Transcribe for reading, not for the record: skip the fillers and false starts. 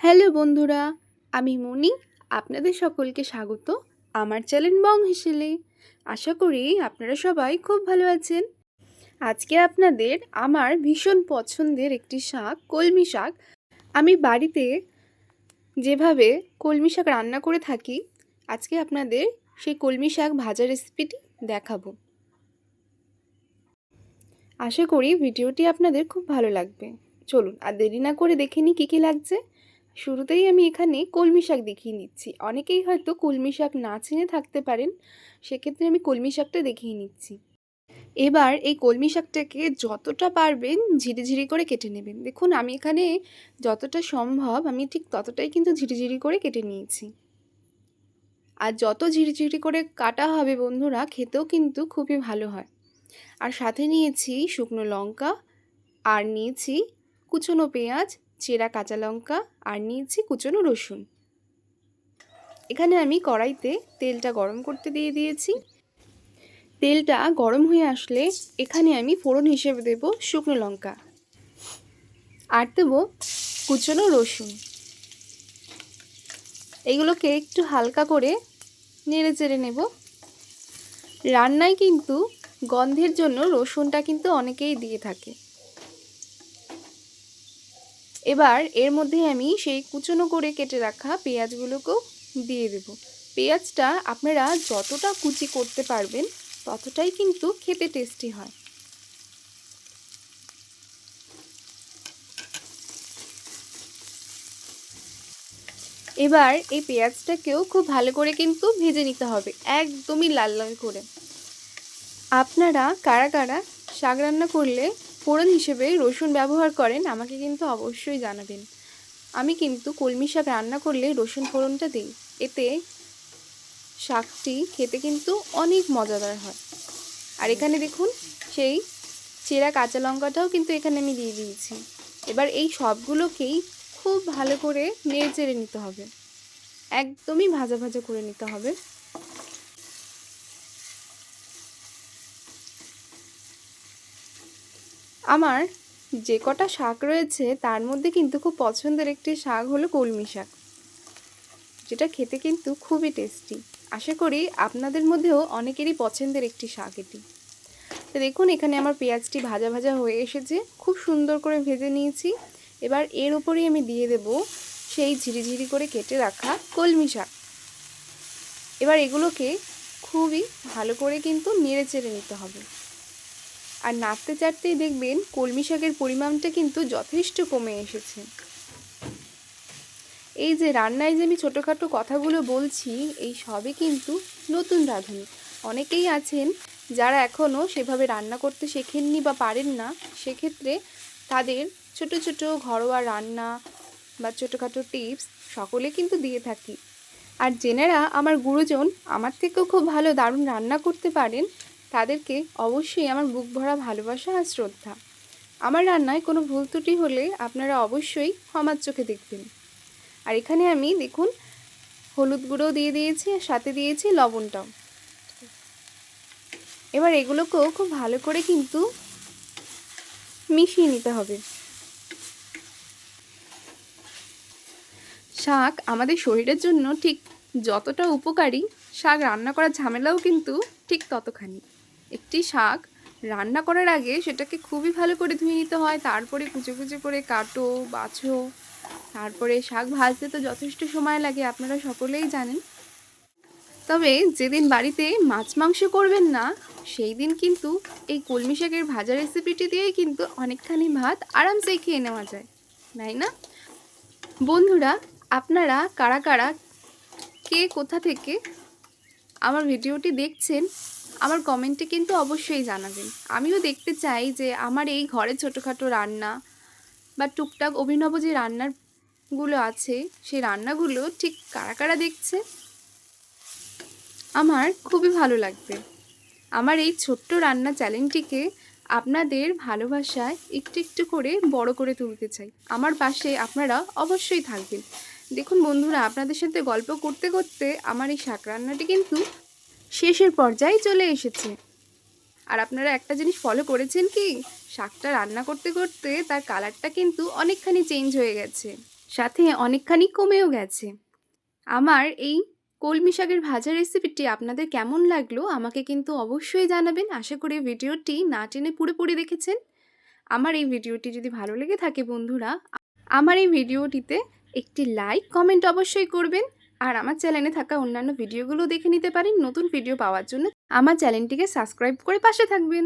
Hello বন্ধুরা, আমি মনি। আপনাদের সকলকে স্বাগত আমার চ্যানেল বং হিসেলে। আশা করি আপনারা সবাই খুব ভালো আছেন। আজকে আপনাদের আমার ভীষণ পছন্দের একটি শাক, কলমি শাক, আমি বাড়িতে যেভাবে কলমি শাক রান্না করে থাকি, আজকে আপনাদের সেই কলমি শাক ভাজা রেসিপিটি দেখাবো। আশা করি ভিডিওটি আপনাদের খুব ভালো লাগবে। চলুন আর দেরি না করে দেখে নিই কী কী লাগছে। শুরুতেই আমি এখানে কলমি শাক দেখিয়ে নিচ্ছি। অনেকেই হয়তো কলমি শাক না চিনে থাকতে পারেন, সেক্ষেত্রে আমি কলমি শাকটা দেখিয়ে নিচ্ছি। এবার এই কলমি শাকটাকে যতটা পারবেন ঝিরিঝিরি করে কেটে নেবেন। দেখুন আমি এখানে যতটা সম্ভব আমি ঠিক ততটাই কিন্তু ঝিরিঝিরি করে কেটে নিয়েছি। আর যত ঝিরিঝিরি করে কাটা হবে বন্ধুরা, খেতেও কিন্তু খুবই ভালো হয়। আর সাথে নিয়েছি শুকনো লঙ্কা, আর নিয়েছি কুচনো পেঁয়াজ, চেরা কাঁচা লঙ্কা, আর নিয়েছি কুচনো রসুন। এখানে আমি কড়াইতে তেলটা গরম করতে দিয়ে দিয়েছি। তেলটা গরম হয়ে আসলে এখানে আমি ফোড়ন হিসেবে দেব শুকনো লঙ্কা, আর দেব কুচনো রসুন। এগুলোকে একটু হালকা করে নেড়ে চেড়ে নেব। রান্নায় কিন্তু গন্ধের জন্য রসুনটা কিন্তু অনেকেই দিয়ে থাকে। এবার এর মধ্যে আমি সেই কুচনো করে কেটে রাখা পেঁয়াজগুলোকেও দিয়ে দেব। পেঁয়াজটা আপনারা যতটা কুচি করতে পারবেন ততটাই কিন্তু খেতে টেস্টি হয়। এবার এই পেঁয়াজটাকেও খুব ভালো করে কিন্তু ভেজে নিতে হবে, একদমই লাল লাল করে। আপনারা কারা কারা শাক রান্না করলে ফোড়ন হিসেবে রসুন ব্যবহার করেন আমাকে কিন্তু অবশ্যই জানাবেন। আমি কিন্তু কলমি শাক রান্না করলে রসুন ফোড়নটা দিই, এতে শাকটি খেতে কিন্তু অনেক মজাদার হয়। আর এখানে দেখুন সেই চেরা কাঁচা লঙ্কাটাও কিন্তু এখানে আমি দিয়ে দিয়েছি। এবার এই সবগুলোকেই খুব ভালো করে নেড়ে চেড়ে নিতে হবে, একদমই ভাজা ভাজা করে নিতে হবে। আমার যে কটা শাক রয়েছে তার মধ্যে কিন্তু খুব পছন্দের একটি শাক হলো কলমি শাক, যেটা খেতে কিন্তু খুবই টেস্টি। আশা করি আপনাদের মধ্যেও অনেকেরই পছন্দের একটি শাক এটি। তো দেখুন এখানে আমার পেঁয়াজটি ভাজা ভাজা হয়ে এসেছে, খুব সুন্দর করে ভেজে নিয়েছি। এবার এর উপরেই আমি দিয়ে দেব সেই ঝিরিঝিরি করে কেটে রাখা কলমি শাক। এবার এগুলোকে খুবই ভালো করে কিন্তু নেড়ে চেড়ে নিতে হবে। আর নাড়তে চাড়তেই দেখবেন কলমি শাকের পরিমাণটা কিন্তু যথেষ্ট কমে এসেছে। এই যে রান্নায় যে আমি ছোটোখাটো কথাগুলো বলছি, এই সবই কিন্তু নতুন রাঁধুনি। অনেকেই আছেন যারা এখনও সেভাবে রান্না করতে শেখেননি বা পারেন না, সেক্ষেত্রে তাদের ছোট ছোট ঘরোয়া রান্না বা ছোটোখাটো টিপস সকলে কিন্তু দিয়ে থাকি। আর যেনারা আমার গুরুজন, আমার থেকেও খুব ভালো দারুণ রান্না করতে পারেন, তাদেরকে অবশ্যই আমার বুক ভরা ভালোবাসা আর শ্রদ্ধা। আমার রান্নায় কোনো ভুল ত্রুটি হলে আপনারা অবশ্যই ক্ষমার চোখে দেখবেন। আর এখানে আমি দেখুন হলুদ গুঁড়ো দিয়ে দিয়েছি, আর সাথে দিয়েছি লবণটাও। এবার এগুলোকেও খুব ভালো করে কিন্তু মিশিয়ে নিতে হবে। শাক আমাদের শরীরের জন্য ঠিক যতটা উপকারী, শাক রান্না করার ঝামেলাও কিন্তু ঠিক ততখানি। একটি শাক রান্না করার আগে সেটাকে খুবই ভালো করে ধুয়ে নিতে হয়, তারপরে কুচো কুচো করে কাটো, বাছো, তারপরে শাক ভাজতে তো যথেষ্ট সময় লাগে, আপনারা সকলেই জানেন। তবে যেদিন বাড়িতে মাছ মাংস করবেন না, সেই দিন কিন্তু এই কলমি শাকের ভাজা রেসিপিটি দিয়েই কিন্তু অনেকখানি ভাত আরামসেই খেয়ে নেওয়া যায়, তাই না বন্ধুরা? আপনারা কারা কারা কে কোথা থেকে আমার ভিডিওটি দেখছেন আমার কমেন্টে কিন্তু অবশ্যই জানাবেন। আমিও দেখতে চাই যে আমার এই ঘরে ছোটোখাটো রান্না বা টুকটাক অভিনব যে রান্নাগুলো আছে, সেই রান্নাগুলো ঠিক কারা কারা দেখছে। আমার খুবই ভালো লাগবে। আমার এই ছোট্ট রান্না চ্যানেলটিকে আপনাদের ভালোবাসায় একটু একটু করে বড় করে তুলতে চাই। আমার পাশে আপনারা অবশ্যই থাকবেন। দেখুন বন্ধুরা, আপনাদের সাথে গল্প করতে করতে আমার এই শাক রান্নাটি কিন্তু শেষের পর্যায়ে চলে এসেছে। আর আপনারা একটা জিনিস ফলো করেছেন কি, শাকটা রান্না করতে করতে তার কালারটা কিন্তু অনেকখানি চেঞ্জ হয়ে গেছে। সাথে অনেকখানি কমেও গেছে। আমার এই কলমি শাকের ভাজা রেসিপিটি আপনাদের কেমন লাগলো আমাকে কিন্তু অবশ্যই জানাবেন। আশা করি ভিডিওটি না টেনে পুরোপুরি দেখেছেন। আমার এই ভিডিওটি যদি ভালো লেগে থাকে বন্ধুরা, আমার এই ভিডিওটিতে একটি লাইক কমেন্ট অবশ্যই করবেন। আর আমার চ্যানেলে থাকা অন্যান্য ভিডিওগুলো দেখে নিতে পারেন। নতুন ভিডিও পাওয়ার জন্য আমার চ্যানেলটিকে সাবস্ক্রাইব করে পাশে থাকবেন।